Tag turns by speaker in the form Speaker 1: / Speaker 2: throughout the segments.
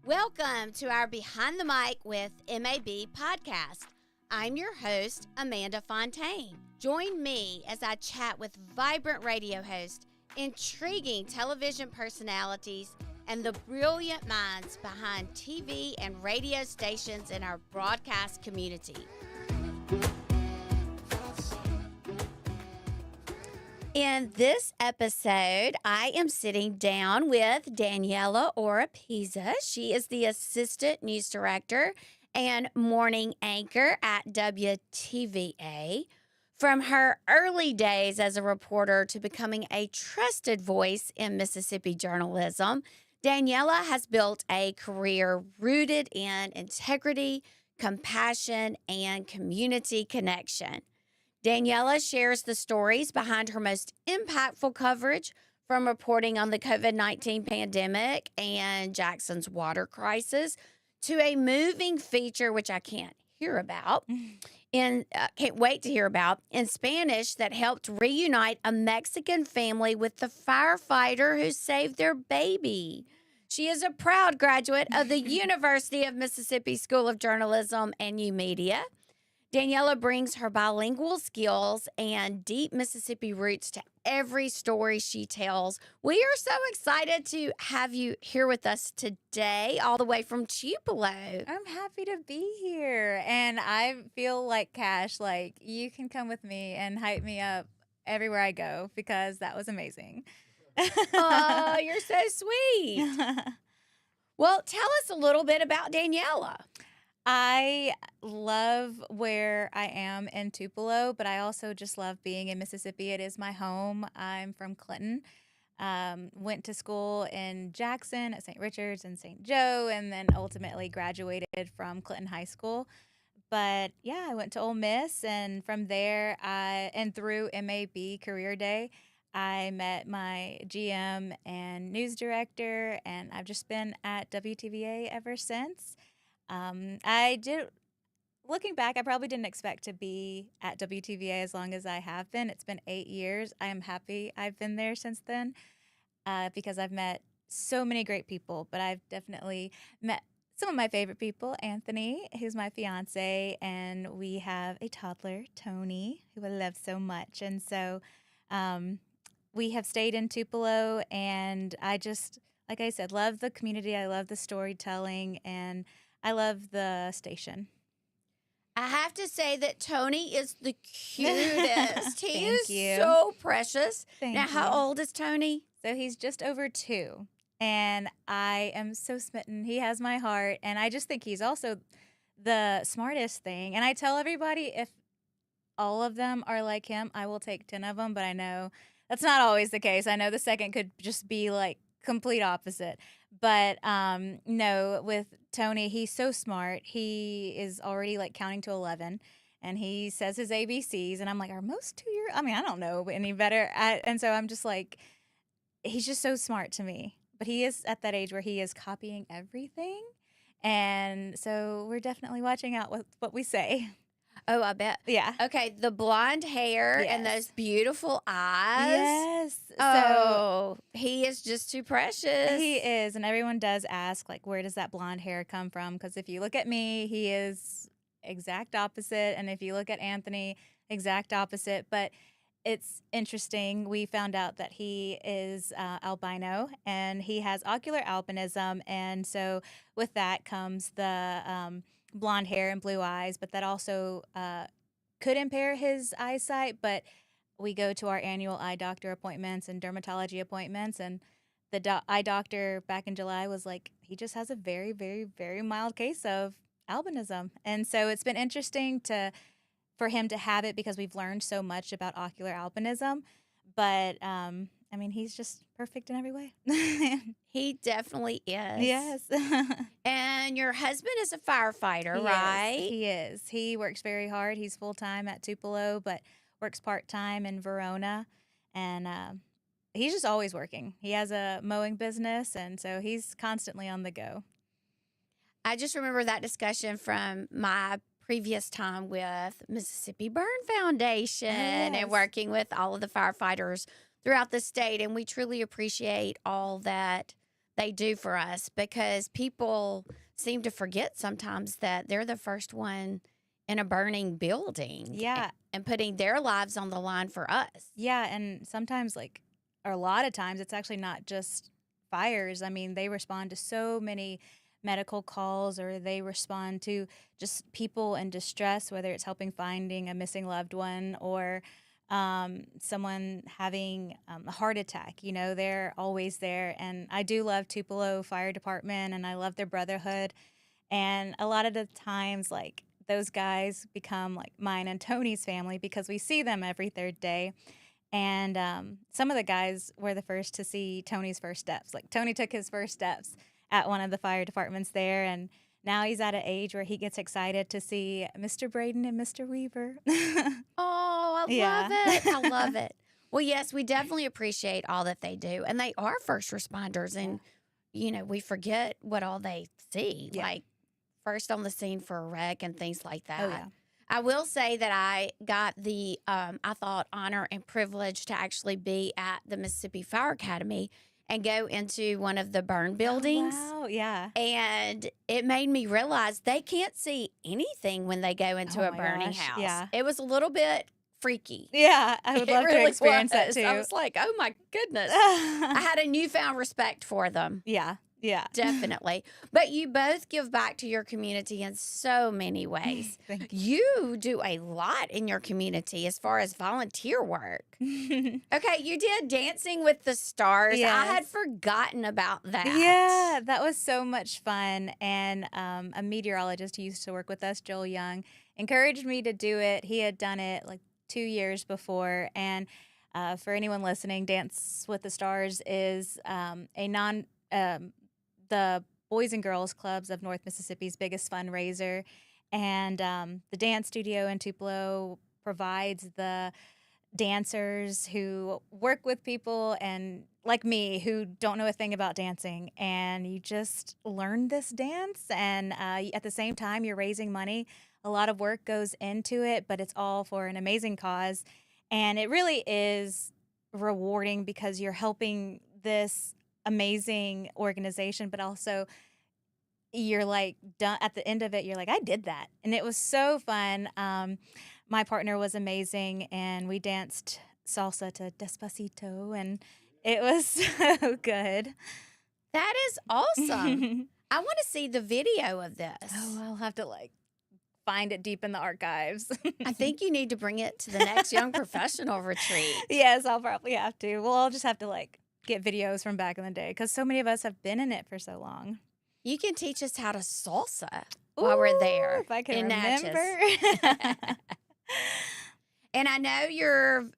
Speaker 1: Welcome to our Behind the Mic with MAB podcast. I'm your host, Amanda Fontaine. Join me as I chat with vibrant radio hosts, intriguing television personalities, and the brilliant minds behind TV and radio stations in our broadcast community. In this episode, I am sitting down with Daniela Oropeza. She is the Assistant News Director and Morning Anchor at WTVA. From her early days as a reporter to becoming a trusted voice in Mississippi journalism, Daniela has built a career rooted in integrity, compassion, and community connection. Daniela shares the stories behind her most impactful coverage, from reporting on the COVID-19 pandemic and Jackson's water crisis to a moving feature, which I can't wait to hear about, in Spanish that helped reunite a Mexican family with the firefighter who saved their baby. She is a proud graduate of the University of Mississippi School of Journalism and New Media. Daniela brings her bilingual skills and deep Mississippi roots to every story she tells. We are so excited to have you here with us today, all the way from Tupelo.
Speaker 2: I'm happy to be here. And I feel like Cash, like you can come with me and hype me up everywhere I go because that was amazing.
Speaker 1: Oh, you're so sweet. Well, tell us a little bit about Daniela.
Speaker 2: I love where I am in Tupelo, but I also just love being in Mississippi. It is my home. I'm from Clinton. Went to school in Jackson at St. Richard's and St. Joe, and then ultimately graduated from Clinton High School. But yeah, I went to Ole Miss, and from there, and through MAB Career Day, I met my GM and news director, and I've just been at WTVA ever since. Looking back, I probably didn't expect to be at WTVA as long as I have been. It's been 8 years. I am happy I've been there since then because I've met so many great people, but I've definitely met some of my favorite people. Anthony, who's my fiance, and we have a toddler, Tony, who I love so much. And so we have stayed in Tupelo, and I just, like I said, love the community. I love the storytelling, and I love the station.
Speaker 1: I have to say that Tony is the cutest. He is
Speaker 2: you.
Speaker 1: so precious.
Speaker 2: Thank
Speaker 1: Now,
Speaker 2: you.
Speaker 1: how old is Tony?
Speaker 2: So he's just over 2, and I am so smitten. He has my heart, and I just think he's also the smartest thing. And I tell everybody, if all of them are like him, I will take 10 of them, but I know that's not always the case. I know the second could just be like complete opposite. But no, with Tony, he's so smart. He is already like counting to 11, and he says his ABCs. And I'm like, are most 2-year? I mean, I don't know any better. And so I'm just like, he's just so smart to me. But he is at that age where he is copying everything. And so we're definitely watching out with what we say.
Speaker 1: Oh, I bet.
Speaker 2: Yeah.
Speaker 1: Okay, the blonde hair
Speaker 2: Yes.
Speaker 1: and those beautiful eyes.
Speaker 2: Yes.
Speaker 1: Oh, he is just too precious.
Speaker 2: He is. And everyone does ask, like, where does that blonde hair come from? Because if you look at me, he is exact opposite. And if you look at Anthony, exact opposite. But it's interesting. We found out that he is albino, and he has ocular albinism. And so with that comes the blonde hair and blue eyes, but that also could impair his eyesight. But we go to our annual eye doctor appointments and dermatology appointments, and the eye doctor back in July was like, he just has a very, very, very mild case of albinism. And so it's been interesting for him to have it because we've learned so much about ocular albinism. But I mean, he's just perfect in every way.
Speaker 1: He definitely is.
Speaker 2: Yes.
Speaker 1: And your husband is a firefighter, right?
Speaker 2: He is. He works very hard. He's full-time at Tupelo, but works part-time in Verona. And he's just always working. He has a mowing business, and so he's constantly on the go.
Speaker 1: I just remember that discussion from my previous time with Mississippi Burn Foundation and working with all of the firefighters throughout the state. And we truly appreciate all that they do for us, because people seem to forget sometimes that they're the first one in a burning building
Speaker 2: Yeah.
Speaker 1: and putting their lives on the line for us.
Speaker 2: Yeah, and sometimes, or a lot of times, it's actually not just fires. I mean, they respond to so many medical calls, or they respond to just people in distress, whether it's helping finding a missing loved one or someone having a heart attack. They're always there. And I do love Tupelo Fire Department, and I love their brotherhood. And a lot of the times, those guys become like mine and Tony's family because we see them every third day. And some of the guys were the first to see Tony's first steps. Like, Tony took his first steps at one of the fire departments there, and now he's at an age where he gets excited to see Mr. Braden and Mr. Weaver.
Speaker 1: Oh, I
Speaker 2: Yeah.
Speaker 1: love it. I love it. Well, yes, we definitely appreciate all that they do. And they are first responders. And, we forget what all they see,
Speaker 2: Yeah.
Speaker 1: like first on the scene for a wreck and things like that.
Speaker 2: Oh, yeah.
Speaker 1: I will say that I got the, I thought, honor and privilege to actually be at the Mississippi Fire Academy and go into one of the burn buildings.
Speaker 2: Oh, wow. Yeah.
Speaker 1: And it made me realize they can't see anything when they go into
Speaker 2: Oh
Speaker 1: a
Speaker 2: my
Speaker 1: burning
Speaker 2: gosh,
Speaker 1: house.
Speaker 2: yeah.
Speaker 1: It was a little bit freaky.
Speaker 2: Yeah, I would
Speaker 1: It
Speaker 2: love to
Speaker 1: really
Speaker 2: experience that
Speaker 1: was.
Speaker 2: too.
Speaker 1: I was like, oh my goodness. I had a newfound respect for them.
Speaker 2: Yeah.
Speaker 1: Definitely. But you both give back to your community in so many ways.
Speaker 2: Thank
Speaker 1: You do a lot in your community as far as volunteer work.
Speaker 2: you.
Speaker 1: Okay, you did Dancing with the Stars. I had
Speaker 2: Yes.
Speaker 1: forgotten about that.
Speaker 2: Yeah, that was so much fun. And a meteorologist who used to work with us, Joel Young, encouraged me to do it. He had done it like 2 years before. And for anyone listening, Dance with the Stars is the Boys and Girls Clubs of North Mississippi's biggest fundraiser. And the dance studio in Tupelo provides the dancers who work with people and like me who don't know a thing about dancing, and you just learn this dance, and at the same time you're raising money. A lot of work goes into it, but it's all for an amazing cause, and it really is rewarding because you're helping this amazing organization, but also you're like done at the end of it. You're like, I did that, and it was so fun. My partner was amazing, and we danced salsa to Despacito, and it was so good.
Speaker 1: That is awesome. I want to see the video of this.
Speaker 2: Oh, I'll have to find it deep in the archives.
Speaker 1: I think you need to bring it to the next Young Professional retreat.
Speaker 2: Yes, I'll probably have to. Well, I'll just have to get videos from back in the day because so many of us have been in it for so long.
Speaker 1: You can teach us how to salsa while we're there.
Speaker 2: If I can
Speaker 1: in
Speaker 2: remember.
Speaker 1: Natchez. And I know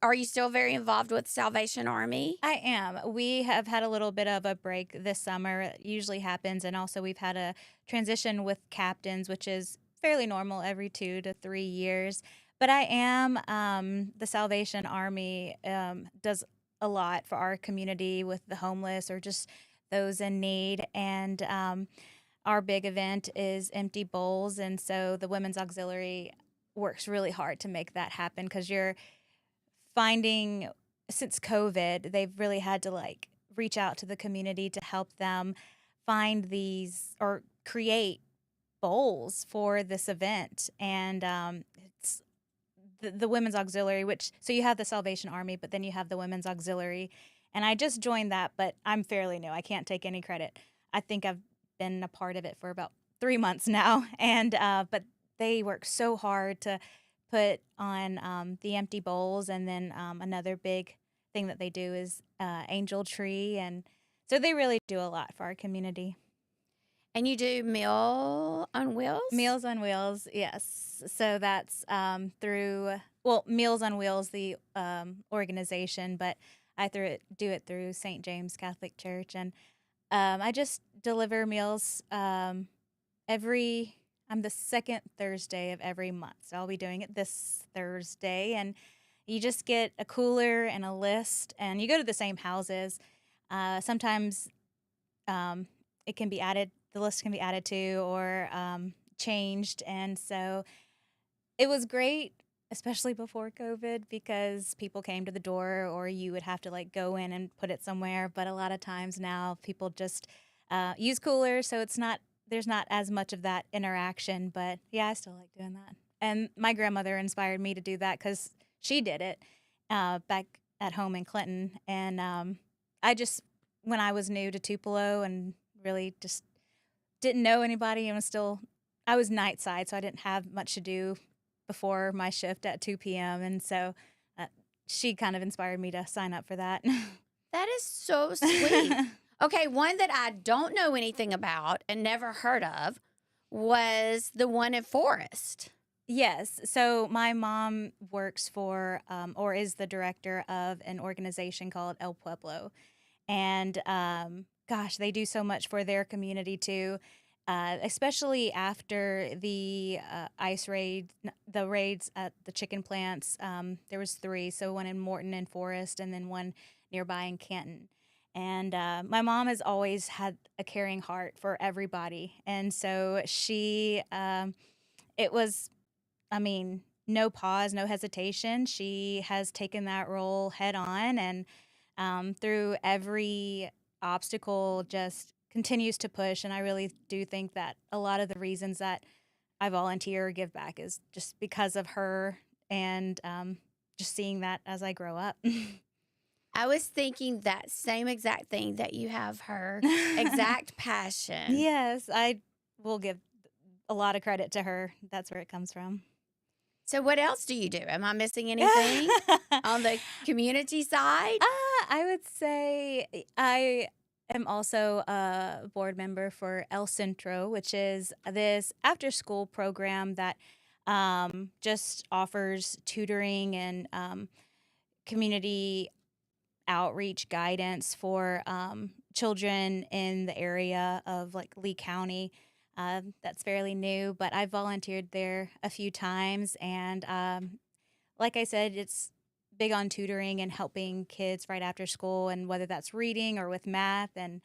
Speaker 1: are you still very involved with Salvation Army?
Speaker 2: I am. We have had a little bit of a break this summer. It usually happens. And also we've had a transition with captains, which is fairly normal every 2 to 3 years. But I am, the Salvation Army does a lot for our community with the homeless or just those in need. And our big event is Empty Bowls. And so the Women's Auxiliary works really hard to make that happen because you're finding, since COVID, they've really had to reach out to the community to help them find these or create bowls for this event. And it's the Women's Auxiliary, so you have the Salvation Army, but then you have the Women's Auxiliary. And I just joined that, but I'm fairly new. I can't take any credit. I think I've been a part of it for about 3 months now. And but they work so hard to put on the Empty Bowls. And then another big thing that they do is Angel Tree. And so they really do a lot for our community.
Speaker 1: And you do Meal on Wheels?
Speaker 2: Meals on Wheels, yes. So that's through, Meals on Wheels, the organization, but I do it through St. James Catholic Church. And I just deliver meals I'm the second Thursday of every month. So I'll be doing it this Thursday. And you just get a cooler and a list, and you go to the same houses. Sometimes it can be added, the list can be added to or changed. And so it was great, especially before COVID, because people came to the door or you would have to go in and put it somewhere. But a lot of times now people just use coolers, so there's not as much of that interaction. But yeah, I still like doing that. And my grandmother inspired me to do that because she did it back at home in Clinton. And I just, when I was new to Tupelo and really just didn't know anybody and I was night side, so I didn't have much to do before my shift at 2 p.m. And so she kind of inspired me to sign up for that.
Speaker 1: That is so sweet. Okay, one that I don't know anything about and never heard of was the one in Forest.
Speaker 2: Yes. So my mom works for, or is the director of an organization called El Pueblo. And gosh, they do so much for their community too, especially after the ICE raid, the raids at the chicken plants. There was 3, so one in Morton and Forest, and then one nearby in Canton. And my mom has always had a caring heart for everybody. And so it was, I mean, no pause, no hesitation. She has taken that role head on and through every obstacle just continues to push. And I really do think that a lot of the reasons that I volunteer or give back is just because of her and just seeing that as I grow up.
Speaker 1: I was thinking that same exact thing, that you have her exact passion.
Speaker 2: Yes, I will give a lot of credit to her. That's where it comes from.
Speaker 1: So what else do you do? Am I missing anything on the community side?
Speaker 2: I would say I am also a board member for El Centro, which is this after-school program that just offers tutoring and community outreach guidance for children in the area of like Lee County. That's fairly new, but I've volunteered there a few times. And like I said, it's big on tutoring and helping kids right after school, and whether that's reading or with math. And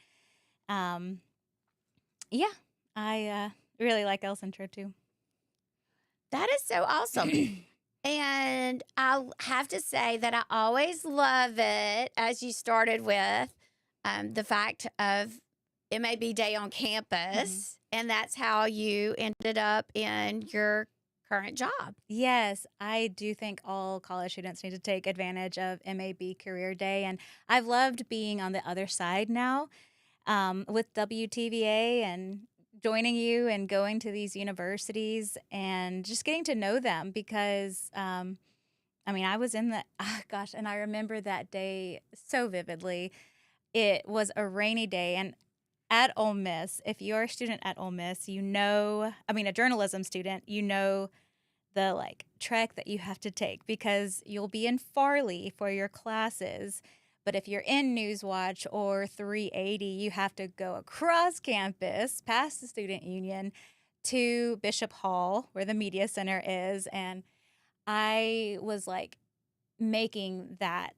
Speaker 2: yeah, I really like El Centro too.
Speaker 1: That is so awesome. And I'll have to say that I always love it, as you started with, the fact of MAB Day on campus. And that's how you ended up in your current job.
Speaker 2: Yes, I do think all college students need to take advantage of MAB Career Day. And I've loved being on the other side now with WTVA and joining you and going to these universities and just getting to know them because, I mean, I was in the, gosh, and I remember that day so vividly. It was a rainy day, and at Ole Miss, if you're a student at Ole Miss, you know, I mean, a journalism student, you know the like trek that you have to take because you'll be in Farley for your classes. But if you're in Newswatch or 380, you have to go across campus, past the student union, to Bishop Hall, where the media center is. And I was like making that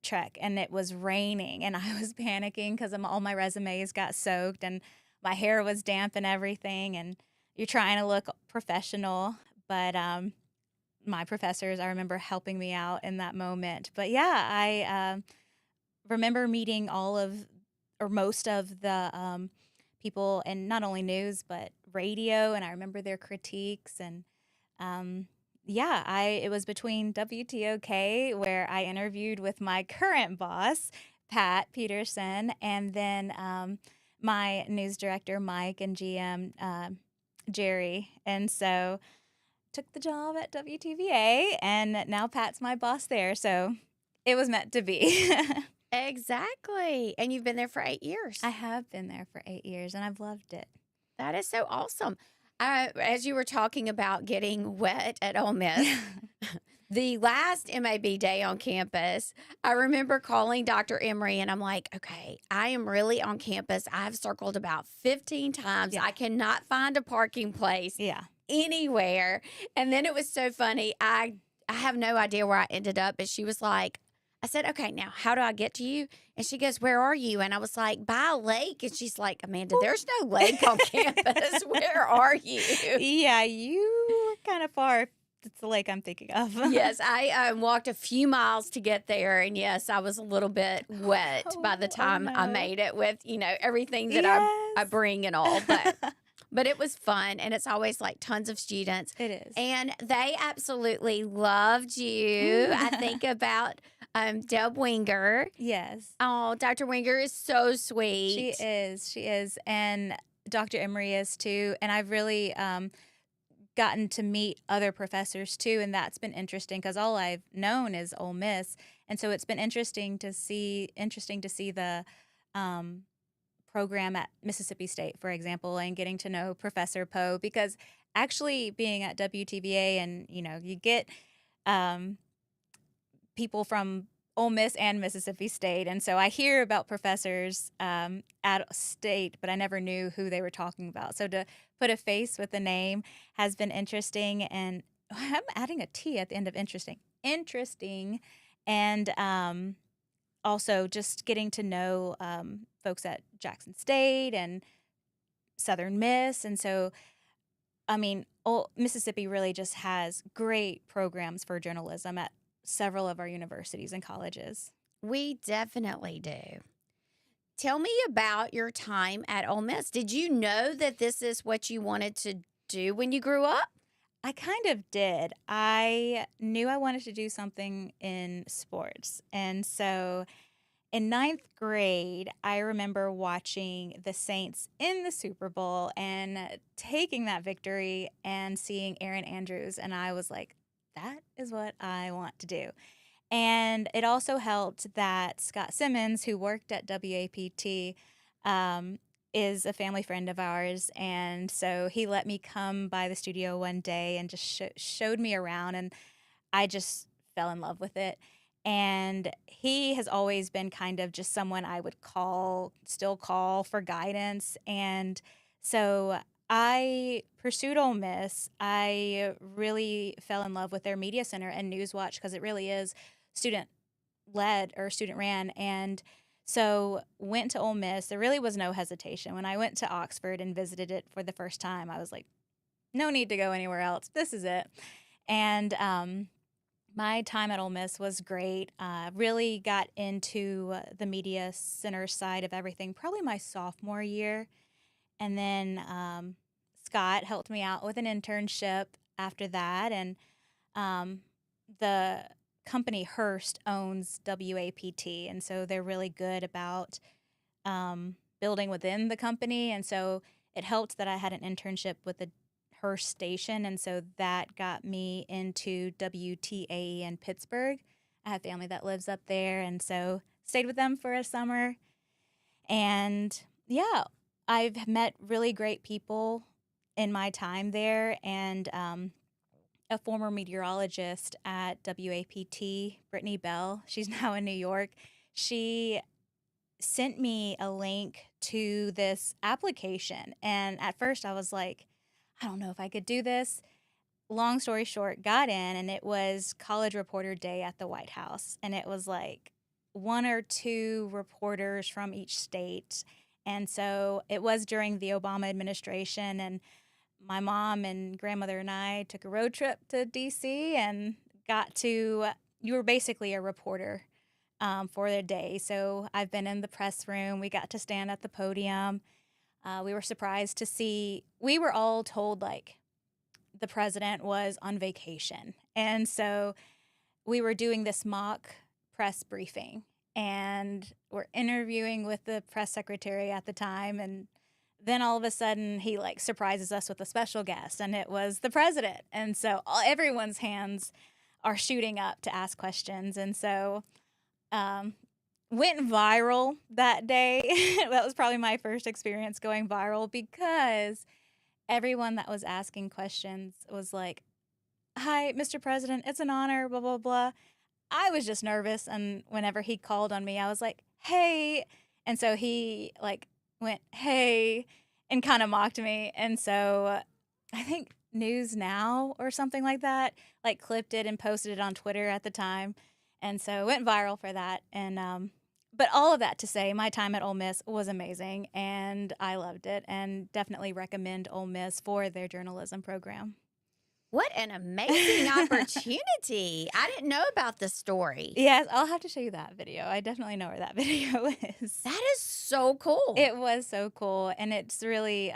Speaker 2: trek, and it was raining, and I was panicking because all my resumes got soaked, and my hair was damp and everything. And you're trying to look professional, but my professors, I remember helping me out in that moment. But yeah, I remember meeting all of, or most of the people in not only news but radio, and I remember their critiques. And yeah, it was between WTOK, where I interviewed with my current boss, Pat Peterson, and then my news director, Mike, and GM, Jerry. And so took the job at WTVA, and now Pat's my boss there. So it was meant to be.
Speaker 1: Exactly. And you've been there for 8 years.
Speaker 2: I have been there for 8 years, and I've loved it.
Speaker 1: That is so awesome. As you were talking about getting wet at Ole Miss, the last MAB Day on campus, I remember calling Dr. Emery, and I'm like, okay, I am really on campus. I've circled about 15 times.
Speaker 2: Yeah.
Speaker 1: I cannot find a parking place
Speaker 2: Yeah.
Speaker 1: anywhere. And then it was so funny. I have no idea where I ended up, but she was like, I said, okay, now how do I get to you? And she goes, where are you? And I was like, by a lake. And she's like, Amanda, there's no lake on campus. Where are you?
Speaker 2: Yeah, you were kind of far. That's the lake I'm thinking of.
Speaker 1: Yes, I walked a few miles to get there, and yes, I was a little bit wet by the
Speaker 2: Oh
Speaker 1: time I
Speaker 2: no.
Speaker 1: made it with, everything that I
Speaker 2: Yes.
Speaker 1: bring and all, but it was fun, and it's always like tons of students,
Speaker 2: It is.
Speaker 1: and they absolutely loved you. I think about Deb Winger.
Speaker 2: Yes.
Speaker 1: Oh, Dr. Winger is so
Speaker 2: She
Speaker 1: sweet.
Speaker 2: is. She is. And Dr. Emery is too. And I've really gotten to meet other professors too, and that's been interesting because all I've known is Ole Miss, and so it's been interesting to see the um, program at Mississippi State, for example, and getting to know Professor Poe because actually being at WTVA and you get um, people from Ole Miss and Mississippi State, and so I hear about professors at State, but I never knew who they were talking about. So to put a face with the name has been interesting, and I'm adding a T at the end of interesting. Interesting, and also just getting to know folks at Jackson State and Southern Miss, and so I mean, Mississippi really just has great programs for journalism at several of our universities and colleges.
Speaker 1: We definitely do. Tell me about your time at Ole Miss. Did you know that this is what you wanted to do when you grew up?
Speaker 2: I kind of did. I knew I wanted to do something in sports. And so in ninth grade, I remember watching the Saints in the Super Bowl and taking that victory and seeing Aaron Andrews. And I was like, that is what I want to do. And it also helped that Scott Simmons, who worked at WAPT, um, is a family friend of ours. And so he let me come by the studio one day and just showed me around. And I just fell in love with it. And he has always been kind of just someone I would still call for guidance. And so I pursued Ole Miss. I really fell in love with their media center and Newswatch because it really is student led or student ran. And so went to Ole Miss. There really was no hesitation. When I went to Oxford and visited it for the first time, I was like, no need to go anywhere else. This is it. And my time at Ole Miss was great. Really got into the media center side of everything probably my sophomore year. And then Scott helped me out with an internship after that. And the company Hearst owns WAPT. And so they're really good about building within the company. And so it helped that I had an internship with the Hearst station. And so that got me into WTAE in Pittsburgh. I have family that lives up there. And so stayed with them for a summer. And yeah, I've met really great people in my time there. And a former meteorologist at WAPT, Brittany Bell, she's now in New York, she sent me a link to this application. And at first I was like, I don't know if I could do this. Long story short, got in, and it was College Reporter Day at the White House. And it was like one or two reporters from each state. And so it was during the Obama administration. And my mom and grandmother and I took a road trip to DC and you were basically a reporter for the day. So I've been in the press room. We got to stand at the podium. We were surprised to see, we were all told like the president was on vacation. And so we were doing this mock press briefing and we're interviewing with the press secretary at the time. And then all of a sudden he like surprises us with a special guest, and it was the president. And so everyone's hands are shooting up to ask questions. And so went viral that day. That was probably my first experience going viral because everyone that was asking questions was like, hi, Mr. President, it's an honor, blah, blah, blah. I was just nervous. And whenever he called on me, I was like, hey. And so he like went, hey, and kind of mocked me. And so I think News Now or something like that, like clipped it and posted it on Twitter at the time. And so it went viral for that. And, but all of that to say, my time at Ole Miss was amazing and I loved it and definitely recommend Ole Miss for their journalism program.
Speaker 1: What an amazing opportunity. I didn't know about this story.
Speaker 2: Yes, I'll have to show you that video. I definitely know where that video is.
Speaker 1: That is so cool.
Speaker 2: It was so cool, and it's really,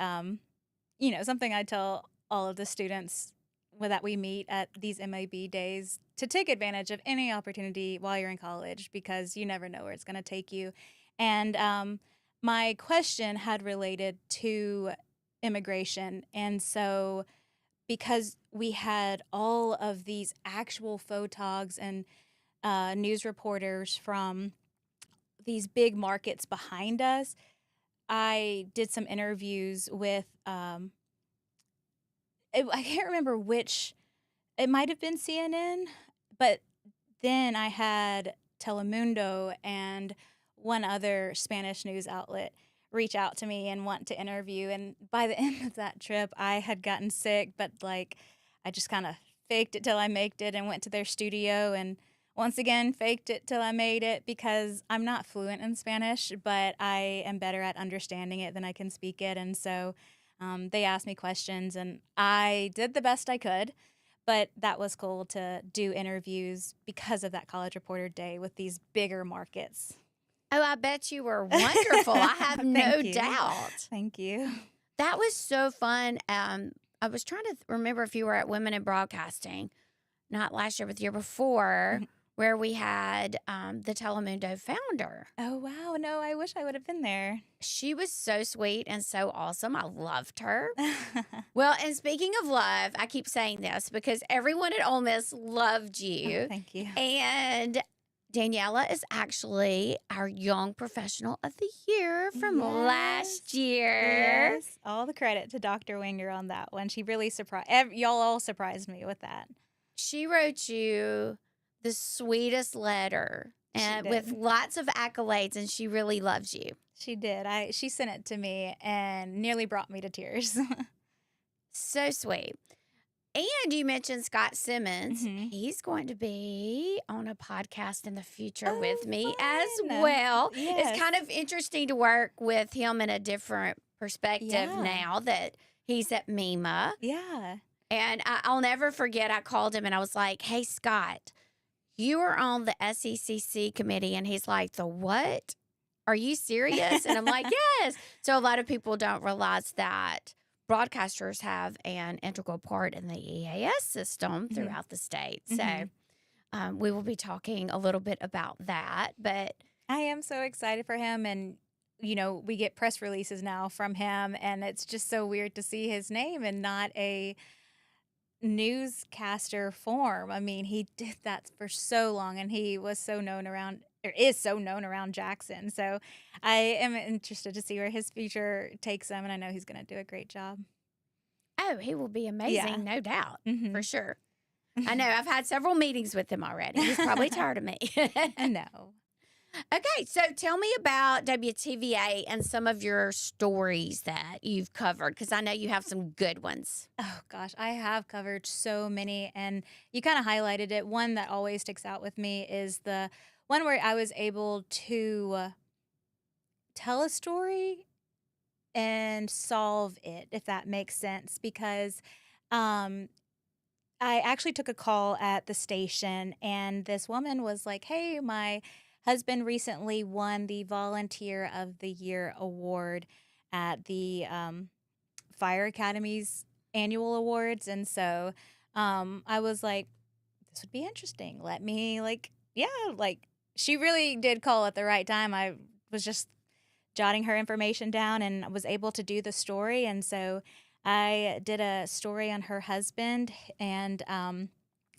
Speaker 2: something I tell all of the students that we meet at these MAB days to take advantage of any opportunity while you're in college because you never know where it's going to take you. And my question had related to immigration, and so because we had all of these actual photogs and news reporters from these big markets behind us, I did some interviews with, I can't remember which, it might have been CNN, but then I had Telemundo and one other Spanish news outlet reach out to me and want to interview. And by the end of that trip, I had gotten sick, but I just kind of faked it till I made it and went to their studio and once again faked it till I made it because I'm not fluent in Spanish, but I am better at understanding it than I can speak it. And so they asked me questions and I did the best I could. But that was cool to do interviews because of that College Reporter Day with these bigger markets.
Speaker 1: Oh, I bet you were wonderful. I have no doubt.
Speaker 2: Thank you.
Speaker 1: That was so fun. I was trying to remember if you were at Women in Broadcasting, not last year, but the year before, where we had the Telemundo founder.
Speaker 2: Oh, wow. No, I wish I would have been there.
Speaker 1: She was so sweet and so awesome. I loved her. Well, and speaking of love, I keep saying this because everyone at Ole Miss loved you.
Speaker 2: Oh, thank you.
Speaker 1: And Daniela is actually our Young Professional of the Year from last year.
Speaker 2: Yes. All the credit to Dr. Winger on that one. She really surprised, y'all all surprised me with that.
Speaker 1: She wrote you the sweetest letter and with lots of accolades, and she really loves you.
Speaker 2: She did. She sent it to me and nearly brought me to tears.
Speaker 1: So sweet. And you mentioned Scott Simmons. He's going to be on a podcast in the future with me as well.
Speaker 2: Yes.
Speaker 1: It's kind of interesting to work with him in a different perspective now that he's at MEMA.
Speaker 2: Yeah.
Speaker 1: And I'll never forget, I called him and I was like, hey, Scott, you are on the SECC committee. And he's like, the what? Are you serious? And I'm like, yes. So a lot of people don't realize that broadcasters have an integral part in the EAS system throughout the state. So we will be talking a little bit about that. But
Speaker 2: I am so excited for him. And, we get press releases now from him. And it's just so weird to see his name and not a newscaster form. I mean, he did that for so long and he was so known around, or is so known around Jackson. So I am interested to see where his future takes him, and I know he's going to do a great job.
Speaker 1: Oh, he will be amazing, no doubt, for sure. I know. I've had several meetings with him already. He's probably tired of me.
Speaker 2: I know.
Speaker 1: Okay, so tell me about WTVA and some of your stories that you've covered, because I know you have some good ones.
Speaker 2: Oh, gosh, I have covered so many, and you kind of highlighted it. One that always sticks out with me is the one where I was able to tell a story and solve it, if that makes sense, because I actually took a call at the station, and this woman was like, hey, my husband recently won the Volunteer of the Year award at the Fire Academy's annual awards. And so I was like, this would be interesting. Let me, she really did call at the right time. I was just jotting her information down and was able to do the story. And so I did a story on her husband. And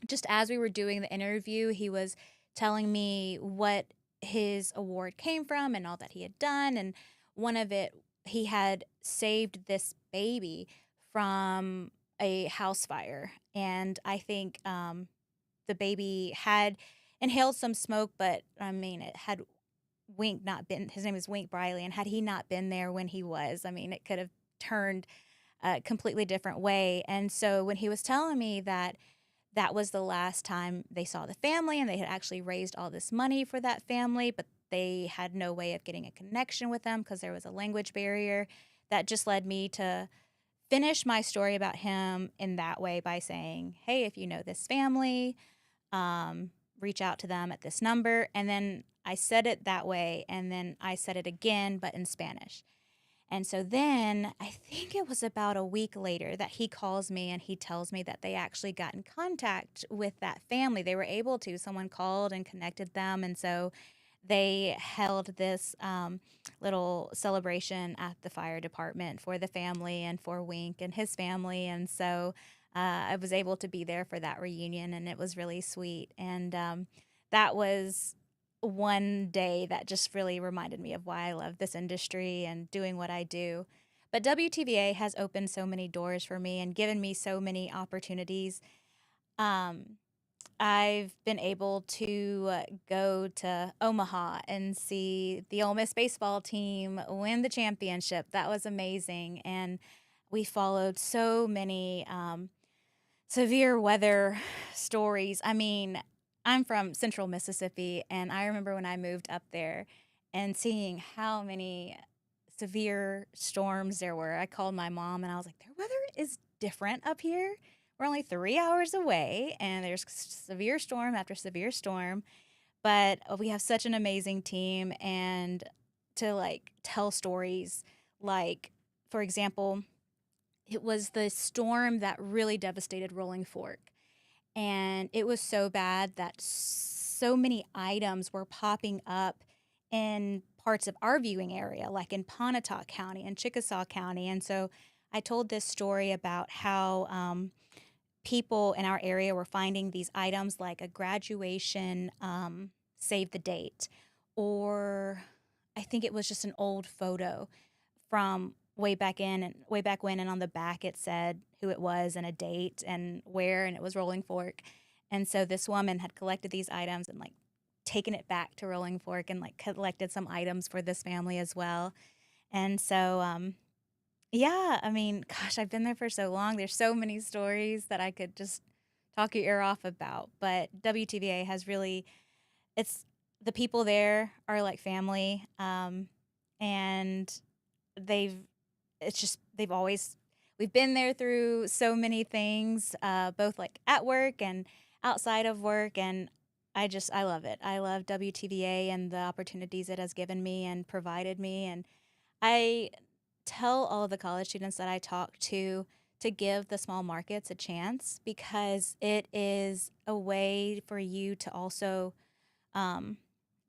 Speaker 2: just as we were doing the interview, he was telling me what his award came from and all that he had done. And one of it, he had saved this baby from a house fire. And I think the baby had inhaled some smoke, but I mean, it had Wink not been, his name is Wink Briley, and had he not been there when he was, I mean, it could have turned a completely different way. And so when he was telling me that that was the last time they saw the family, and they had actually raised all this money for that family, but they had no way of getting a connection with them because there was a language barrier, that just led me to finish my story about him in that way by saying, hey, if you know this family, reach out to them at this number. And then I said it that way. And then I said it again, but in Spanish. And so then I think it was about a week later that he calls me and he tells me that they actually got in contact with that family. They were able to. Someone called and connected them. And so they held this little celebration at the fire department for the family and for Wink and his family. And so I was able to be there for that reunion, and it was really sweet. And that was one day that just really reminded me of why I love this industry and doing what I do. But WTVA has opened so many doors for me and given me so many opportunities. Um, I've been able to go to Omaha and see the Ole Miss baseball team win the championship. That was amazing. And we followed so many severe weather stories. I mean, I'm from central Mississippi, and I remember when I moved up there and seeing how many severe storms there were. I called my mom and I was like, their weather is different up here. We're only 3 hours away, and there's severe storm after severe storm. But we have such an amazing team, and to like tell stories like, for example, it was the storm that really devastated Rolling Fork. And it was so bad that so many items were popping up in parts of our viewing area, like in Pontotoc County and Chickasaw County. And so I told this story about how people in our area were finding these items like a graduation save the date, or I think it was just an old photo from way back when, and on the back it said who it was and a date and where, and it was Rolling Fork. And so this woman had collected these items and like taken it back to Rolling Fork and like collected some items for this family as well. And so yeah, I mean, gosh, I've been there for so long. There's so many stories that I could just talk your ear off about. But WTVA has really, it's the people there are like family, and they've, it's just they've always, we've been there through so many things, both like at work and outside of work, and I love it. I love WTVA and the opportunities it has given me and provided me, and I tell all of the college students that I talk to give the small markets a chance, because it is a way for you to also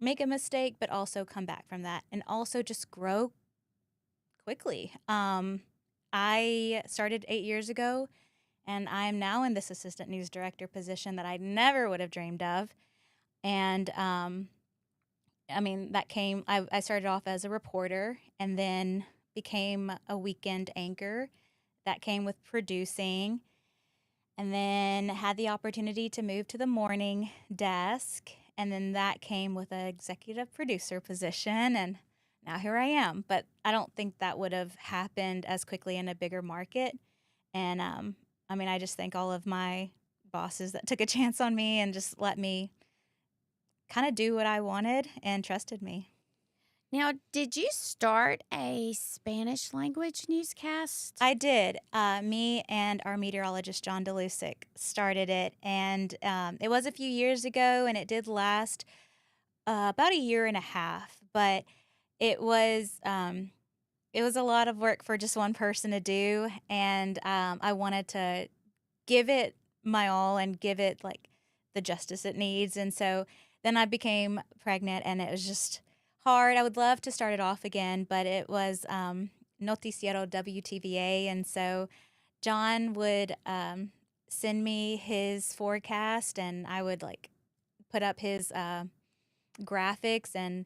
Speaker 2: make a mistake, but also come back from that and also just grow quickly. I started 8 years ago, and I'm now in this assistant news director position that I never would have dreamed of. And I mean, I started off as a reporter and then became a weekend anchor. That came with producing, and then had the opportunity to move to the morning desk. And then that came with an executive producer position. And now here I am. But I don't think that would have happened as quickly in a bigger market. And I mean, I just thank all of my bosses that took a chance on me and just let me kind of do what I wanted and trusted me.
Speaker 1: Now, did you start a Spanish language newscast?
Speaker 2: I did. Me and our meteorologist, John DeLusick, started it. And it was a few years ago, and it did last about a year and a half. But it was a lot of work for just one person to do. And I wanted to give it my all and give it like the justice it needs. And so then I became pregnant, and it was just hard. I would love to start it off again, but it was Noticiero WTVA. And so John would send me his forecast, and I would like put up his graphics, and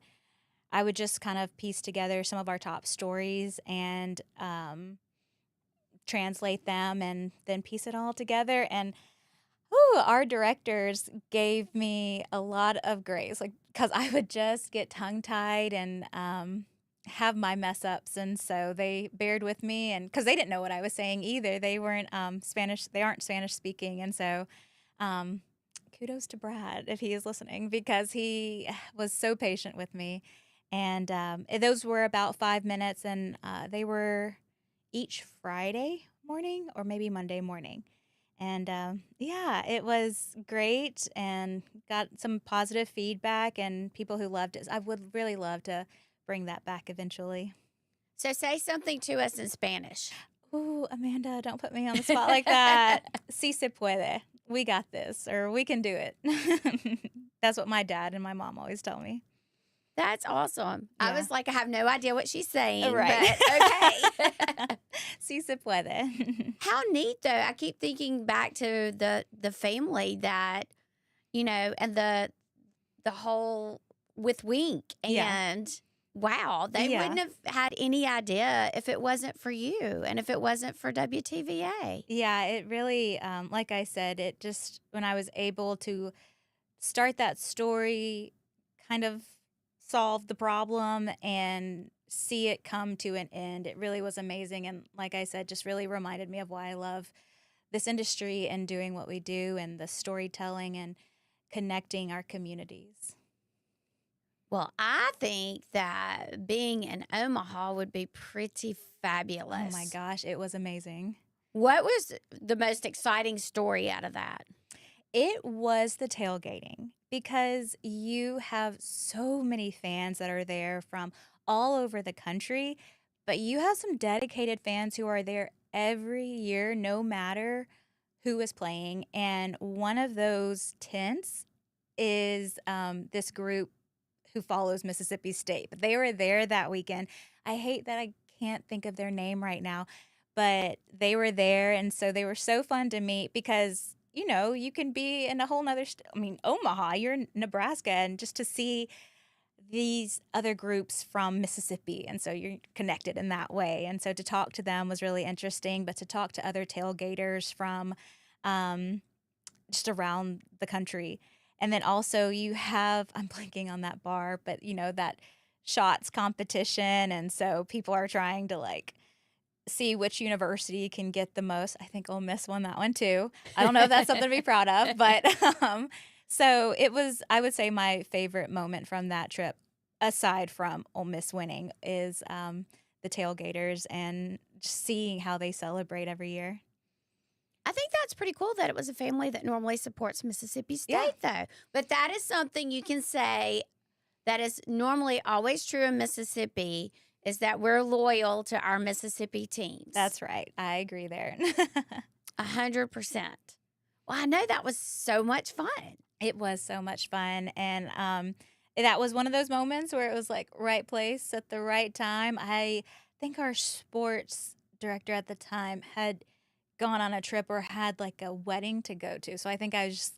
Speaker 2: I would just kind of piece together some of our top stories and translate them and then piece it all together. And our directors gave me a lot of grace, like, because I would just get tongue-tied and have my mess ups. And so they bared with me, and because they didn't know what I was saying either. They weren't Spanish, they aren't Spanish speaking. And so kudos to Brad if he is listening, because he was so patient with me. And those were about 5 minutes, and they were each Friday, morning or maybe Monday morning. And yeah, it was great and got some positive feedback and people who loved it. I would really love to bring that back eventually.
Speaker 1: So say something to us in Spanish.
Speaker 2: Ooh, Amanda, don't put me on the spot like that. Si se puede. We got this, or we can do it. That's what my dad and my mom always tell me.
Speaker 1: That's awesome. I
Speaker 2: Yeah.
Speaker 1: was like, I have no idea what she's saying,
Speaker 2: Right.
Speaker 1: but okay.
Speaker 2: Si se puede.
Speaker 1: How neat though. I keep thinking back to the family that, and the whole with Wink
Speaker 2: Yeah.
Speaker 1: and wow, they
Speaker 2: Yeah.
Speaker 1: wouldn't have had any idea if it wasn't for you and if it wasn't for WTVA.
Speaker 2: Yeah, it really, like I said, it just, when I was able to start that story, kind of solve the problem and see it come to an end, it really was amazing. And like I said, just really reminded me of why I love this industry and doing what we do and the storytelling and connecting our communities.
Speaker 1: Well, I think that being in Omaha would be pretty fabulous.
Speaker 2: Oh my gosh, it was amazing.
Speaker 1: What was the most exciting story out of that?
Speaker 2: It was the tailgating because you have so many fans that are there from all over the country, but you have some dedicated fans who are there every year, no matter who is playing. And one of those tents is this group who follows Mississippi State. But they were there that weekend. I hate that I can't think of their name right now, but they were there. And so they were so fun to meet because, you can be in a whole nother, Omaha, you're in Nebraska, and just to see these other groups from Mississippi. And so you're connected in that way. And so to talk to them was really interesting, but to talk to other tailgaters from um, just around the country. And then also you have, I'm blanking on that bar, but that shots competition. And so people are trying to see which university can get the most. I think Ole Miss won that one too. I don't know if that's something to be proud of, but so it was, I would say my favorite moment from that trip, aside from Ole Miss winning, is the tailgaters and just seeing how they celebrate every year.
Speaker 1: I think that's pretty cool that it was a family that normally supports Mississippi State, though. But that is something you can say that is normally always true in Mississippi is that we're loyal to our Mississippi teams.
Speaker 2: That's right. I agree there.
Speaker 1: 100%. Well, I know that was so much fun.
Speaker 2: It was so much fun. And that was one of those moments where it was like right place at the right time. I think our sports director at the time had gone on a trip or had like a wedding to go to. So I think I was just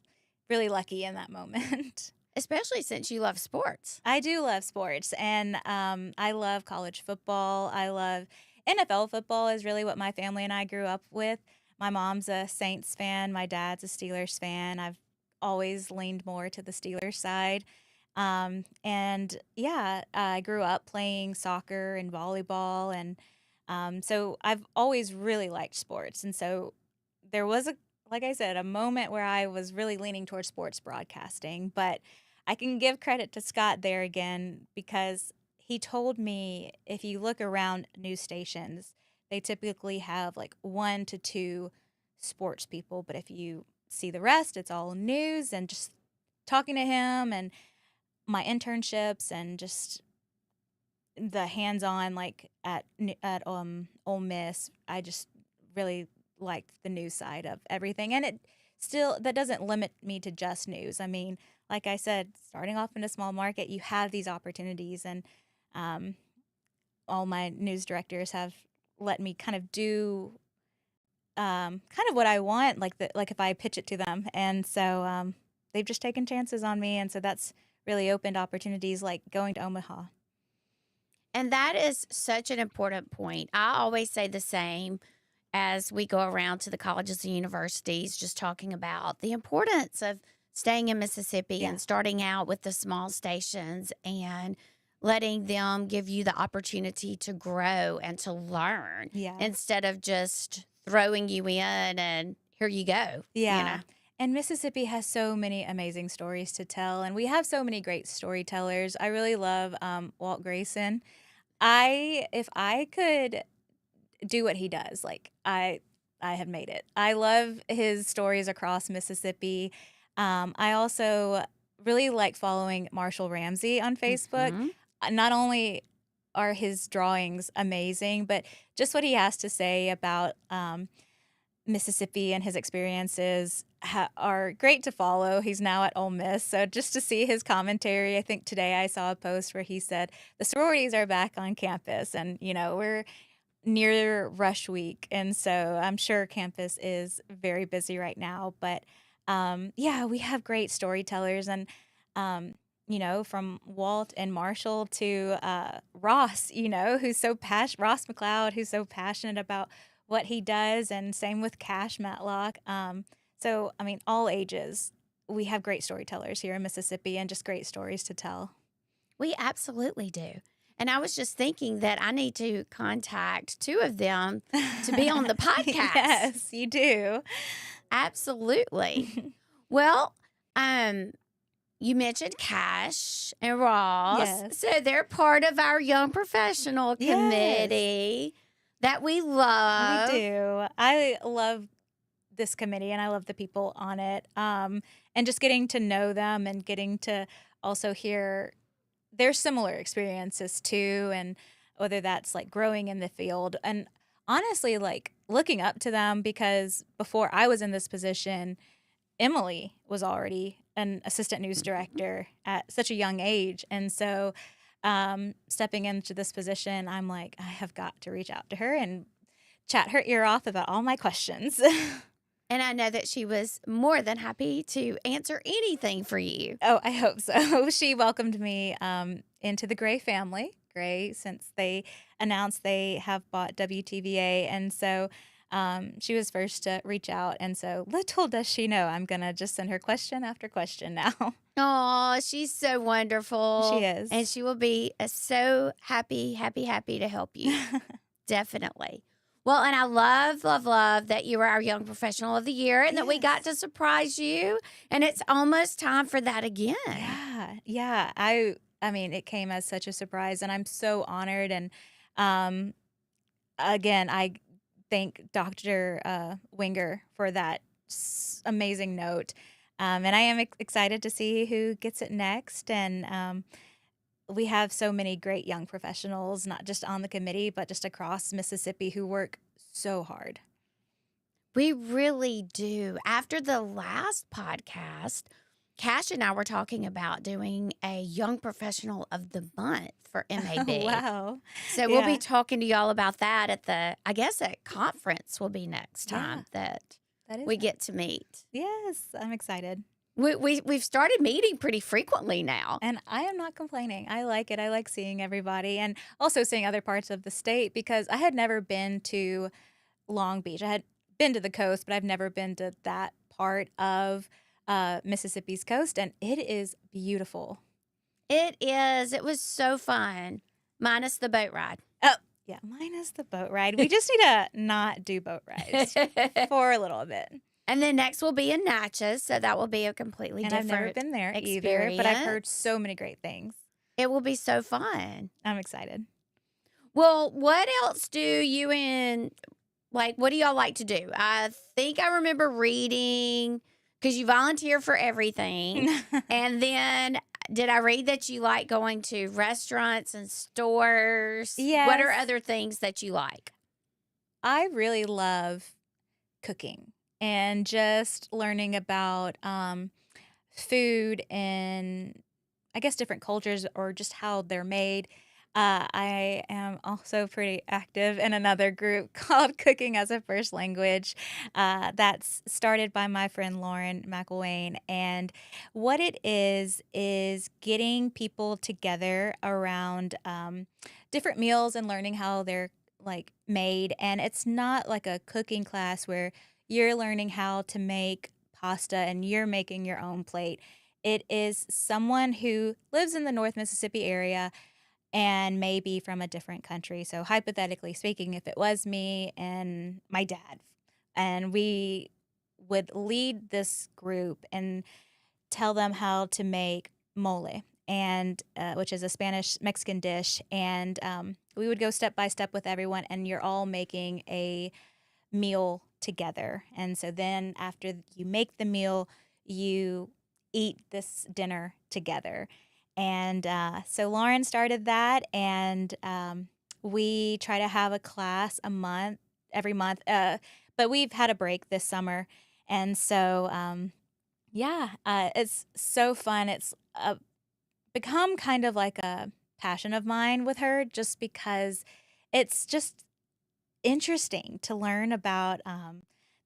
Speaker 2: really lucky in that moment.
Speaker 1: Especially since you love sports.
Speaker 2: I do love sports, and I love college football. I love NFL football is really what my family and I grew up with. My mom's a Saints fan. My dad's a Steelers fan. I've always leaned more to the Steelers side. And yeah, I grew up playing soccer and volleyball, and so I've always really liked sports. And so there was like I said, a moment where I was really leaning towards sports broadcasting, but I can give credit to Scott there again because he told me if you look around news stations, they typically have like 1 to 2 sports people, but if you see the rest, it's all news. And just talking to him and my internships and just the hands-on at Ole Miss, I just really liked the news side of everything. And it still, that doesn't limit me to just news. I mean, like I said, starting off in a small market, you have these opportunities, and all my news directors have let me kind of do kind of what I want, like if I pitch it to them, and so they've just taken chances on me, and so that's really opened opportunities like going to Omaha.
Speaker 1: And that is such an important point. I always say the same as we go around to the colleges and universities, just talking about the importance of staying in Mississippi and starting out with the small stations and letting them give you the opportunity to grow and to learn instead of just throwing you in and here you go.
Speaker 2: Yeah. And Mississippi has so many amazing stories to tell, and we have so many great storytellers. I really love Walt Grayson. If I could do what he does, like I I had made it. I love his stories across Mississippi. I also really like following Marshall Ramsey on Facebook.
Speaker 1: Hmm.
Speaker 2: Not only are his drawings amazing, but just what he has to say about Mississippi and his experiences are great to follow. He's now at Ole Miss, so just to see his commentary, I think today I saw a post where he said the sororities are back on campus, and we're near rush week, and so I'm sure campus is very busy right now. But yeah, we have great storytellers, and from Walt and Marshall to Ross, who's so passionate, Ross McLeod, who's so passionate about what he does, and same with Cash Matlock. So, I mean, all ages, we have great storytellers here in Mississippi and just great stories to tell.
Speaker 1: We absolutely do. And I was just thinking that I need to contact two of them to be on the podcast.
Speaker 2: Yes, you do.
Speaker 1: Absolutely. Well, you mentioned Cash and Ross.
Speaker 2: Yes.
Speaker 1: So they're part of our young professional
Speaker 2: Yes.
Speaker 1: committee that we love.
Speaker 2: We do. I love this committee and I love the people on it. And just getting to know them and getting to also hear their similar experiences too, and whether that's like growing in the field. And honestly, like looking up to them, because before I was in this position, Emily was already an assistant news director at such a young age. And so stepping into this position, I'm like, I have got to reach out to her and chat her ear off about all my questions.
Speaker 1: And I know that she was more than happy to answer anything for you.
Speaker 2: Oh, I hope so. She welcomed me into the Gray family. Gray, since they announced they have bought WTVA. And so she was first to reach out. And so little does she know, I'm going to just send her question after question now.
Speaker 1: Oh, she's so wonderful.
Speaker 2: She is.
Speaker 1: And she will be so happy to help you. Definitely. Well, and I love that you were our Young Professional of the Year and that we got to surprise you. And it's almost time for that again.
Speaker 2: Yeah. I mean, it came as such a surprise, and I'm so honored. And again, I thank Dr. Winger for that amazing note. And I am excited to see who gets it next. And we have so many great young professionals, not just on the committee, but just across Mississippi, who work so hard.
Speaker 1: We really do. After the last podcast, Cash and I were talking about doing a Young Professional of the Month for MAB.
Speaker 2: Wow.
Speaker 1: So we'll be talking to y'all about that at conference will be next time that we get to meet.
Speaker 2: Yes, I'm excited.
Speaker 1: We've started meeting pretty frequently now.
Speaker 2: And I am not complaining. I like it. I like seeing everybody and also seeing other parts of the state, because I had never been to Long Beach. I had been to the coast, but I've never been to that part of Mississippi's coast, and it is beautiful.
Speaker 1: It is. It was so fun, minus the boat ride.
Speaker 2: Oh, yeah, minus the boat ride. We just need to not do boat rides for a little bit.
Speaker 1: And then next will be in Natchez, so that will be a completely different
Speaker 2: I've never been there
Speaker 1: experience.
Speaker 2: either, but I've heard so many great things.
Speaker 1: It will be so fun.
Speaker 2: I'm excited.
Speaker 1: Well, what else do you and, what do y'all like to do? I think I remember reading, because you volunteer for everything. And then did I read that you like going to restaurants and stores?
Speaker 2: Yes.
Speaker 1: What are other things that you like?
Speaker 2: I really love cooking and just learning about food and I guess different cultures or just how they're made. I am also pretty active in another group called Cooking as a First Language. That's started by my friend Lauren McElwain. And what it is getting people together around different meals and learning how they're made. And it's not like a cooking class where you're learning how to make pasta and you're making your own plate. It is someone who lives in the North Mississippi area and maybe from a different country. So hypothetically speaking, if it was me and my dad, and we would lead this group and tell them how to make mole, and which is a Spanish Mexican dish, and we would go step by step with everyone, and you're all making a meal together. And so then after you make the meal, you eat this dinner together. And so Lauren started that, and we try to have a class every month. But we've had a break this summer. And so, yeah, it's so fun. It's become kind of like a passion of mine with her, just because it's just interesting to learn about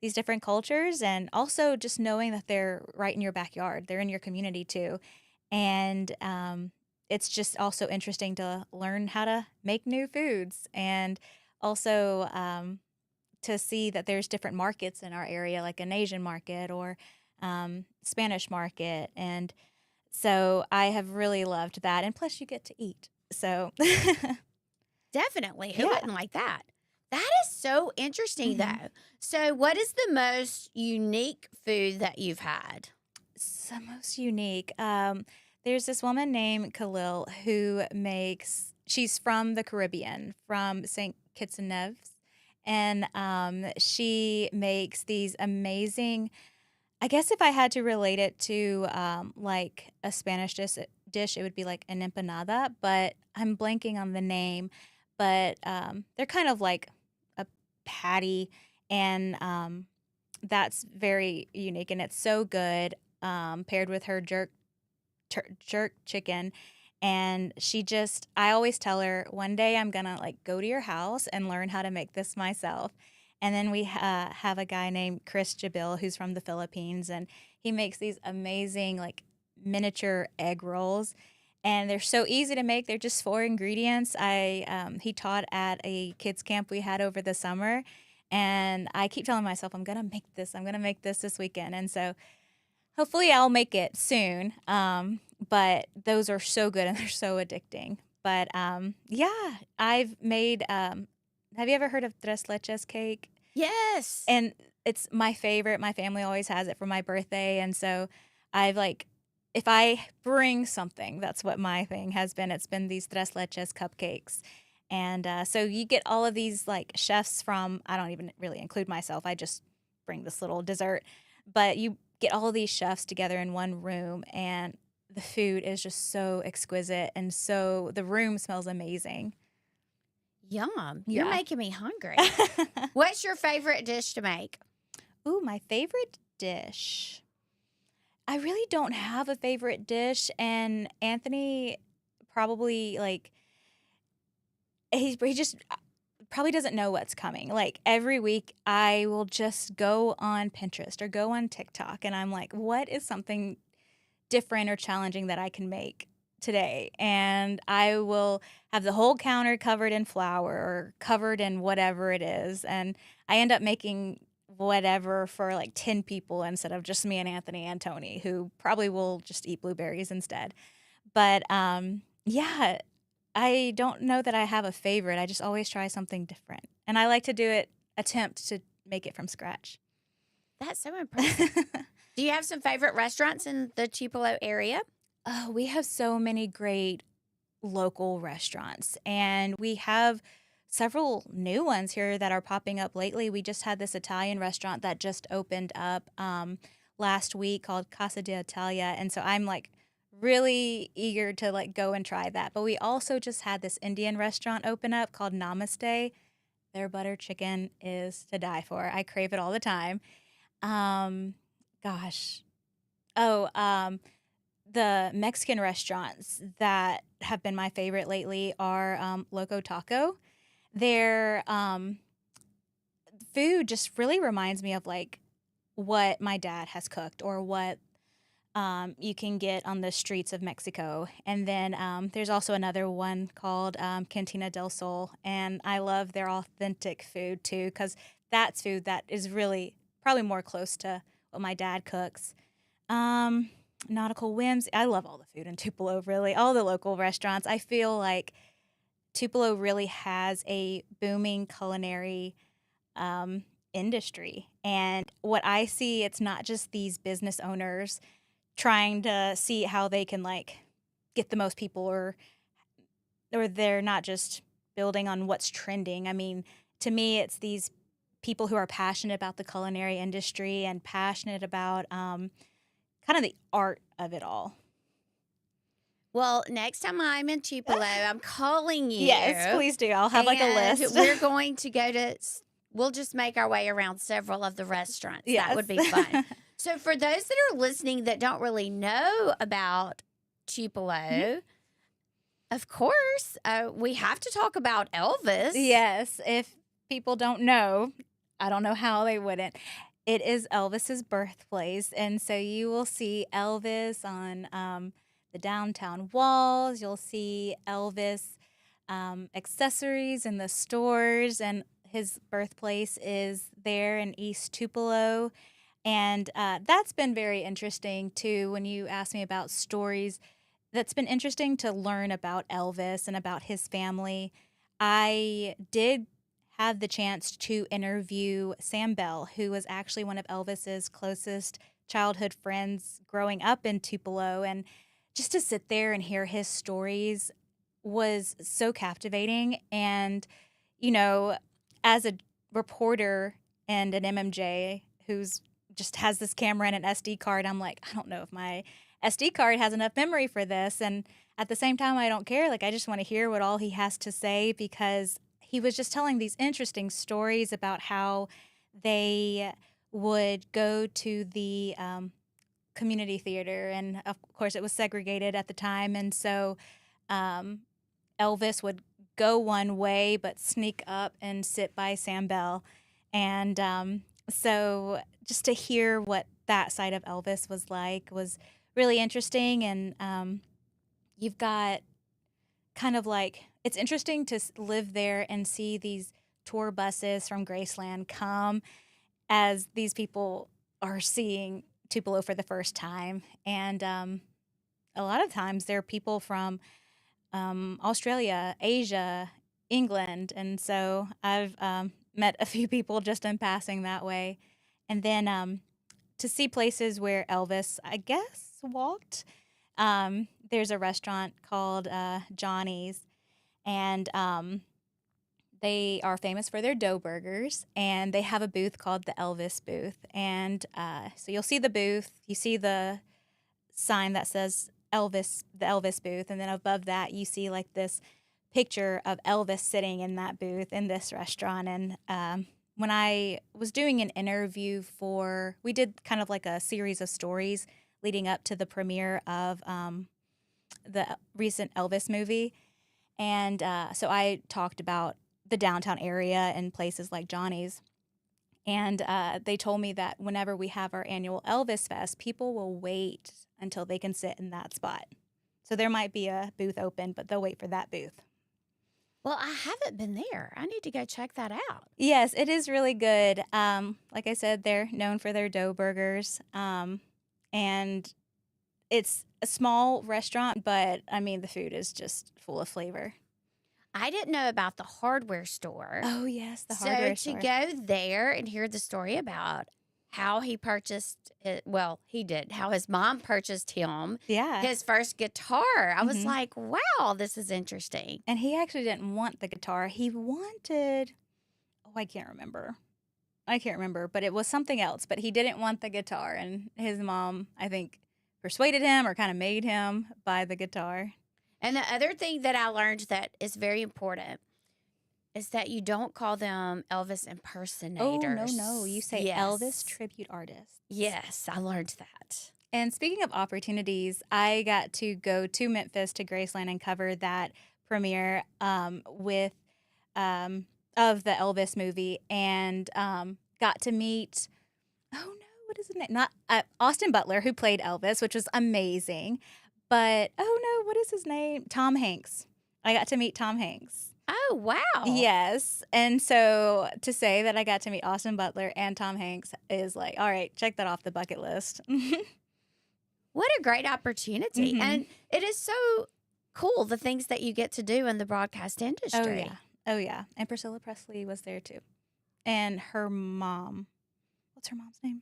Speaker 2: these different cultures, and also just knowing that they're right in your backyard. They're in your community too. And it's just also interesting to learn how to make new foods, and also to see that there's different markets in our area, like an Asian market or Spanish market. And so I have really loved that. And plus, you get to eat. So,
Speaker 1: Definitely. Who
Speaker 2: yeah.
Speaker 1: wouldn't like that? That is so interesting,
Speaker 2: hmm
Speaker 1: though. So, what is the most unique food that you've had?
Speaker 2: So most unique. There's this woman named Khalil who makes. She's from the Caribbean, from Saint Kitts and Nevis, and she makes these amazing. I guess if I had to relate it to like a Spanish dish, it would be like an empanada, but I'm blanking on the name. But they're kind of like a patty, and that's very unique, and it's so good paired with her jerk chicken. And I always tell her, one day I'm gonna like go to your house and learn how to make this myself. And then we have a guy named Chris Jabil who's from the Philippines, and he makes these amazing like miniature egg rolls. And they're so easy to make. They're just four ingredients. He taught at a kids camp we had over the summer, and I keep telling myself I'm gonna make this. I'm gonna make this weekend. And so hopefully I'll make it soon. But those are so good and they're so addicting. But yeah, I've made. Have you ever heard of tres leches cake?
Speaker 1: Yes.
Speaker 2: And it's my favorite. My family always has it for my birthday, and so I've like, if I bring something, that's what my thing has been. It's been these tres leches cupcakes. And so you get all of these like chefs from, I don't even really include myself. I just bring this little dessert. But you get all of these chefs together in one room, and the food is just so exquisite. And so the room smells amazing.
Speaker 1: Yum. You're
Speaker 2: Yeah.
Speaker 1: making me hungry. What's your favorite dish to make?
Speaker 2: Ooh, my favorite dish. I really don't have a favorite dish. And Anthony probably like, he just probably doesn't know what's coming. Like every week, I will just go on Pinterest or go on TikTok, and I'm like, what is something different or challenging that I can make today? And I will have the whole counter covered in flour or covered in whatever it is. And I end up making whatever for like 10 people instead of just me and Anthony and Tony, who probably will just eat blueberries instead. But yeah, I don't know that I have a favorite. I just always try something different. And I like to attempt to make it from scratch.
Speaker 1: That's so impressive. Do you have some favorite restaurants in the Tupelo area?
Speaker 2: Oh, we have so many great local restaurants, and we have several new ones here that are popping up lately. We just had this Italian restaurant that just opened up last week called Casa d'Italia, and so I'm like really eager to like go and try that. But we also just had this Indian restaurant open up called Namaste. Their butter chicken is to die for. I crave it all the time. Um, gosh. Oh, the Mexican restaurants that have been my favorite lately are Loco Taco. Their food just really reminds me of like what my dad has cooked, or what you can get on the streets of Mexico. And then there's also another one called Cantina del Sol, and I love their authentic food too, because that's food that is really probably more close to what my dad cooks. Nautical Whims. I love all the food in Tupelo, really. All the local restaurants. I feel like Tupelo really has a booming culinary industry. And what I see, it's not just these business owners trying to see how they can like get the most people, or they're not just building on what's trending. I mean, to me, it's these people who are passionate about the culinary industry and passionate about kind of the art of it all.
Speaker 1: Well, next time I'm in Tupelo, I'm calling you.
Speaker 2: Yes, please do. I'll have like a
Speaker 1: and
Speaker 2: list.
Speaker 1: we're going to go to, we'll just make our way around several of the restaurants.
Speaker 2: Yes.
Speaker 1: That would be fun. So for those that are listening that don't really know about Tupelo, of course, we have to talk about Elvis.
Speaker 2: Yes, if people don't know, I don't know how they wouldn't. It is Elvis's birthplace, and so you will see Elvis on the downtown walls. You'll see Elvis accessories in the stores, and his birthplace is there in East Tupelo. And that's been very interesting, too, when you ask me about stories. That's been interesting to learn about Elvis and about his family. I did have the chance to interview Sam Bell, who was actually one of Elvis's closest childhood friends growing up in Tupelo. And just to sit there and hear his stories was so captivating. And, you know, as a reporter and an MMJ who's just has this camera and an SD card, I'm like, I don't know if my SD card has enough memory for this. And at the same time, I don't care. Like, I just want to hear what all he has to say, because he was just telling these interesting stories about how they would go to the community theater. And of course, it was segregated at the time. And so Elvis would go one way, but sneak up and sit by Sam Bell. And so just to hear what that side of Elvis was like was really interesting. And you've got kind of like, it's interesting to live there and see these tour buses from Graceland come as these people are seeing Tupelo for the first time. And a lot of times they're people from Australia, Asia, England. And so I've met a few people just in passing that way. And then to see places where Elvis, I guess, walked. There's a restaurant called Johnny's, and they are famous for their dough burgers, and they have a booth called the Elvis booth. And so you'll see the booth, you see the sign that says Elvis, the Elvis booth, and then above that you see like this picture of Elvis sitting in that booth in this restaurant. And when I was doing an interview we did kind of like a series of stories leading up to the premiere of the recent Elvis movie. And so I talked about the downtown area and places like Johnny's. And they told me that whenever we have our annual Elvis Fest, people will wait until they can sit in that spot. So there might be a booth open, but they'll wait for that booth.
Speaker 1: Well, I haven't been there. I need to go check that out.
Speaker 2: Yes, it is really good. Like I said, they're known for their dough burgers. And it's a small restaurant, but I mean, the food is just full of flavor.
Speaker 1: I didn't know about the hardware store.
Speaker 2: Oh, yes, the hardware store.
Speaker 1: So to go there and hear the story about how he purchased it, well, he did, how his mom purchased him his first guitar. I was like, wow, this is interesting.
Speaker 2: And he actually didn't want the guitar. He wanted, I can't remember, but it was something else. But he didn't want the guitar. And his mom, I think, persuaded him or kind of made him buy the guitar.
Speaker 1: And the other thing that I learned that is very important is that you don't call them Elvis impersonators.
Speaker 2: Oh, no. You say Elvis tribute artists.
Speaker 1: Yes, I learned that.
Speaker 2: And speaking of opportunities, I got to go to Memphis to Graceland and cover that premiere with of the Elvis movie, and got to meet, what is his name? Not Austin Butler, who played Elvis, which was amazing. But, what is his name? Tom Hanks. I got to meet Tom Hanks.
Speaker 1: Oh, wow.
Speaker 2: Yes. And so to say that I got to meet Austin Butler and Tom Hanks is like, all right, check that off the bucket list.
Speaker 1: What a great opportunity. And it is so cool, the things that you get to do in the broadcast industry.
Speaker 2: Oh, yeah. And Priscilla Presley was there, too. And her mom. What's her mom's name?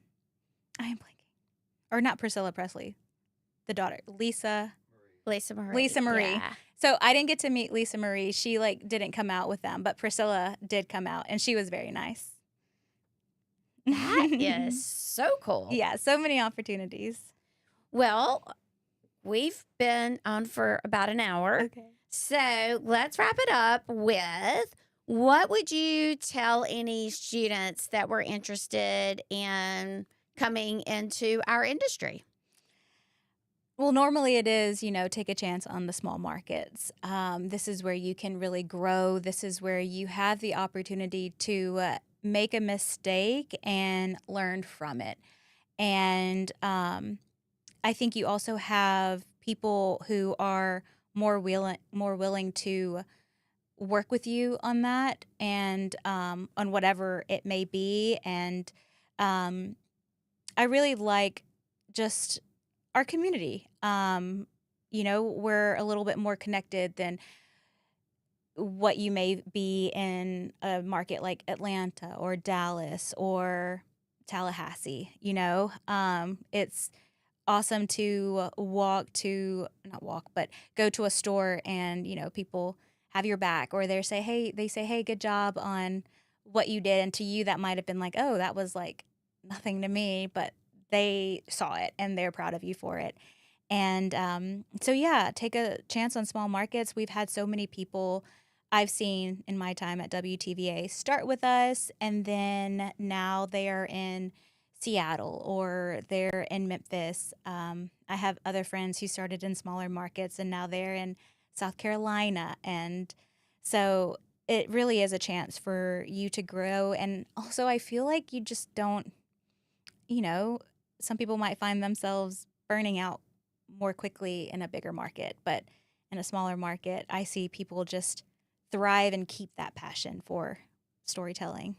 Speaker 2: I am blanking. Or not Priscilla Presley. The daughter. Lisa Marie.
Speaker 1: Yeah.
Speaker 2: So I didn't get to meet Lisa Marie. She didn't come out with them, but Priscilla did come out, and she was very nice.
Speaker 1: That is so cool.
Speaker 2: Yeah, so many opportunities.
Speaker 1: Well, we've been on for about an hour.
Speaker 2: Okay.
Speaker 1: So let's wrap it up with what would you tell any students that were interested in coming into our industry?
Speaker 2: Well, normally it is, take a chance on the small markets. This is where you can really grow. This is where you have the opportunity to make a mistake and learn from it. And I think you also have people who are more willing to work with you on that and on whatever it may be. And um, I really like just our community. We're a little bit more connected than what you may be in a market like Atlanta or Dallas or Tallahassee. It's awesome to not walk, but go to a store and, people have your back, or they say, hey, good job on what you did. And to you, that might have been like, oh, that was like nothing to me, but they saw it and they're proud of you for it. And so, yeah, take a chance on small markets. We've had so many people I've seen in my time at WTVA start with us, and then now they are in Seattle or they're in Memphis. I have other friends who started in smaller markets and now they're in South Carolina. And so it really is a chance for you to grow. And also, I feel like you just don't, some people might find themselves burning out more quickly in a bigger market, but in a smaller market, I see people just thrive and keep that passion for storytelling.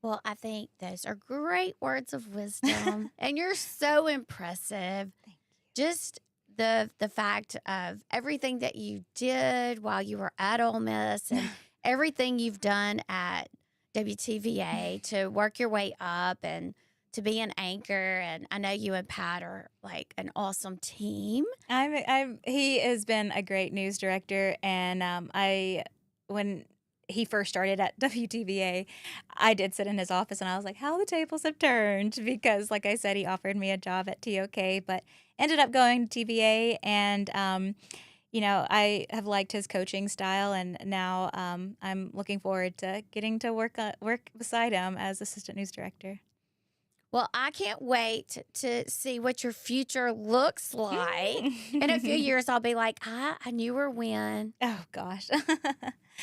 Speaker 1: Well, I think those are great words of wisdom, and you're so impressive.
Speaker 2: Thank you.
Speaker 1: Just the fact of everything that you did while you were at Ole Miss and everything you've done at WTVA to work your way up and to be an anchor. And I know you and Pat are like an awesome team.
Speaker 2: He has been a great news director, and when he first started at WTVA, I did sit in his office and I was like, how the tables have turned, because like I said, he offered me a job at TOK, but ended up going to TVA. And, I have liked his coaching style, and now I'm looking forward to getting to work beside him as assistant news director.
Speaker 1: Well, I can't wait to see what your future looks like. In a few years, I'll be like, I knew her when.
Speaker 2: Oh, gosh.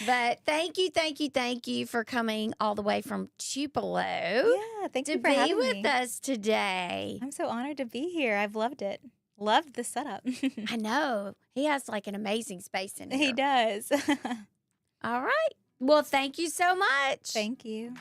Speaker 1: But thank you for coming all the way from Tupelo.
Speaker 2: Yeah, thank you for
Speaker 1: to be
Speaker 2: having
Speaker 1: with
Speaker 2: me.
Speaker 1: us today.
Speaker 2: I'm so honored to be here. I've loved it. Loved the setup.
Speaker 1: I know. He has like an amazing space in here.
Speaker 2: He does.
Speaker 1: All right. Well, thank you so much.
Speaker 2: Thank you.